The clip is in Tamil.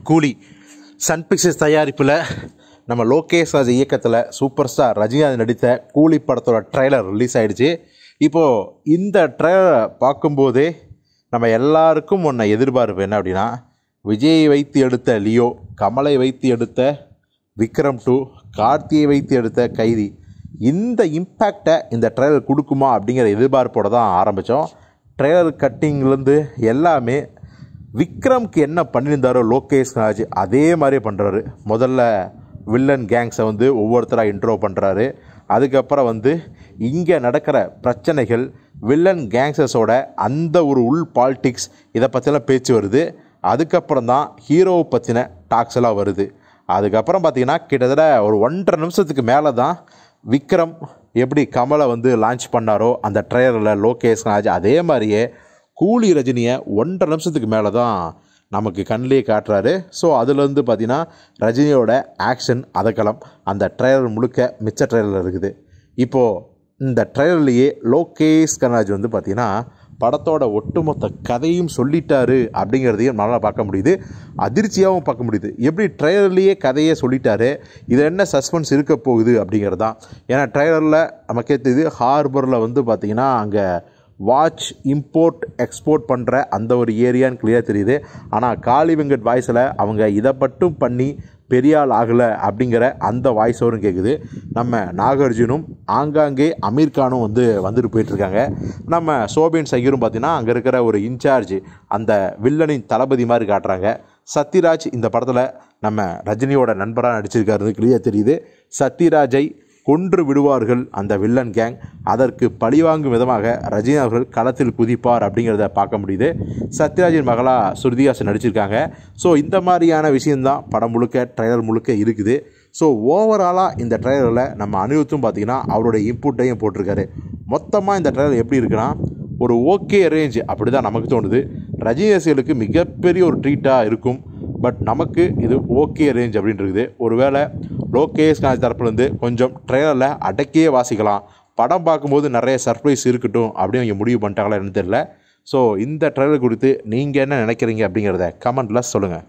கூலி சன் பிக்சர்ஸ் தயாரிப்பில் நம்ம லோகேஷ் ராஜ் இயக்கத்தில் சூப்பர் ஸ்டார் ரஜினிகாந்த் நடித்த கூலி படத்தோட ட்ரெய்லர் ரிலீஸ் ஆகிடுச்சு. இப்போது இந்த ட்ரெய்லரை பார்க்கும்போதே நம்ம எல்லாருக்கும் ஒன்று எதிர்பார்ப்பு என்ன அப்படின்னா, விஜயை வைத்து எடுத்த லியோ, கமலை வைத்து எடுத்த விக்ரம் 2, கார்த்தியை வைத்து எடுத்த கைதி, இந்த இம்பேக்டை இந்த ட்ரெய்லர் கொடுக்குமா அப்படிங்கிற எதிர்பார்ப்போடு தான் ஆரம்பித்தோம். ட்ரெய்லர் கட்டிங்லேருந்து எல்லாமே விக்ரம்க்கு என்ன பண்ணியிருந்தாரோ லோகேஷ் ராஜ் அதே மாதிரியே பண்ணுறாரு. முதல்ல வில்லன் கேங்ஸை ஒவ்வொருத்தராக இன்ட்ரோ பண்ணுறாரு. அதுக்கப்புறம் இங்கே நடக்கிற பிரச்சனைகள், வில்லன் கேங்ஸஸோட அந்த ஒரு உள் பாலிட்டிக்ஸ், இதை பற்றிலாம் பேச்சு வருது. அதுக்கப்புறம் தான் ஹீரோவை பற்றின டாக்ஸ் எல்லாம் வருது. அதுக்கப்புறம் பார்த்திங்கன்னா கிட்டத்தட்ட ஒரு 1.5 நிமிஷத்துக்கு மேலே தான் விக்ரம் எப்படி கமலை லான்ச் பண்ணாரோ அந்த ட்ரெய்லரில் லோகேஷ் ராஜ் அதே மாதிரியே கூலி ரஜினியை 1.5 நிமிஷத்துக்கு மேலே தான் நமக்கு கண்ணிலே காட்டுறாரு. ஸோ அதுலேருந்து பார்த்திங்கன்னா ரஜினியோட ஆக்ஷன் அதக்களம் அந்த ட்ரெய்லர் முழுக்க மிச்ச ட்ரெய்லர் இருக்குது. இப்போது இந்த ட்ரெய்லர்லேயே லோகேஷ் கனராஜ் பார்த்திங்கன்னா படத்தோட ஒட்டுமொத்த கதையும் சொல்லிட்டாரு அப்படிங்கிறதையும் நம்மளால் பார்க்க முடியுது. அதிர்ச்சியாகவும் பார்க்க முடியுது. எப்படி ட்ரெய்லர்லேயே கதையே சொல்லிட்டாரு, இதில் என்ன சஸ்பென்ஸ் இருக்க போகுது அப்படிங்கிறது தான். ஏன்னா ட்ரெய்லரில் நமக்கே தெரியுது, ஹார்பரில் பார்த்திங்கன்னா அங்கே வாட்ச் இம்போர்ட் எக்ஸ்போர்ட் பண்ணுற அந்த ஒரு ஏரியான்னு கிளியராக தெரியுது. ஆனால் காளி வெங்கட் வாய்ஸில் அவங்க இதை மட்டும் பண்ணி பெரிய ஆள் ஆகலை அப்படிங்கிற அந்த வாய்ஸ் ஓவரும் கேட்குது. நம்ம நாகார்ஜுனும் ஆங்காங்கே அமீர் கானும் வந்துட்டு போயிட்டுருக்காங்க. நம்ம சோபின் சகீரும் பார்த்திங்கன்னா அங்கே இருக்கிற ஒரு இன்சார்ஜ், அந்த வில்லனின் தளபதி மாதிரி காட்டுறாங்க. சத்யராஜ் இந்த படத்தில் நம்ம ரஜினியோட நண்பராக நடிச்சிருக்காரு கிளியராக தெரியுது. சத்யராஜை கொன்று விடுவார்கள் அந்த வில்லன் கேங். அதற்கு பழிவாங்கும் விதமாக ரஜினி அவர்கள் களத்தில் குதிப்பார் அப்படிங்கிறத பார்க்க முடியுது. சத்யராஜின் மகளாக ஸ்ருதிஹாசன் நடிச்சிருக்காங்க. ஸோ இந்த மாதிரியான விஷயந்தான் படம் முழுக்க ட்ரெய்லர் முழுக்க இருக்குது. ஸோ ஓவராலாக இந்த ட்ரெய்லரில் நம்ம அனிருத்தும் பார்த்திங்கன்னா அவருடைய இன்புட்டையும் போட்டிருக்காரு. மொத்தமாக இந்த ட்ரெய்லர் எப்படி இருக்குன்னா ஒரு ஓகே ரேஞ்ச் அப்படி தான் நமக்கு தோணுது. ரஜினி ரசிகர்களுக்கு மிகப்பெரிய ஒரு ட்ரீட்டாக இருக்கும். பட் நமக்கு இது ஓகே ரேஞ்ச் அப்படின்னு இருக்குது. ஒருவேளை லோகேஷ் ராஜ் தரப்புலேருந்து கொஞ்சம் ட்ரெய்லரில் அடக்கியே வாசிக்கலாம், படம் பார்க்கும்போது நிறைய சர்ப்ரைஸ் இருக்கட்டும் அப்படின்னு அவங்க முடிவு பண்ணிட்டாங்களா என்னன்னு தெரியல. ஸோ இந்த ட்ரெய்லர் குறித்து நீங்கள் என்ன நினைக்கிறீங்க அப்படிங்கிறத கமெண்ட்டில் சொல்லுங்கள்.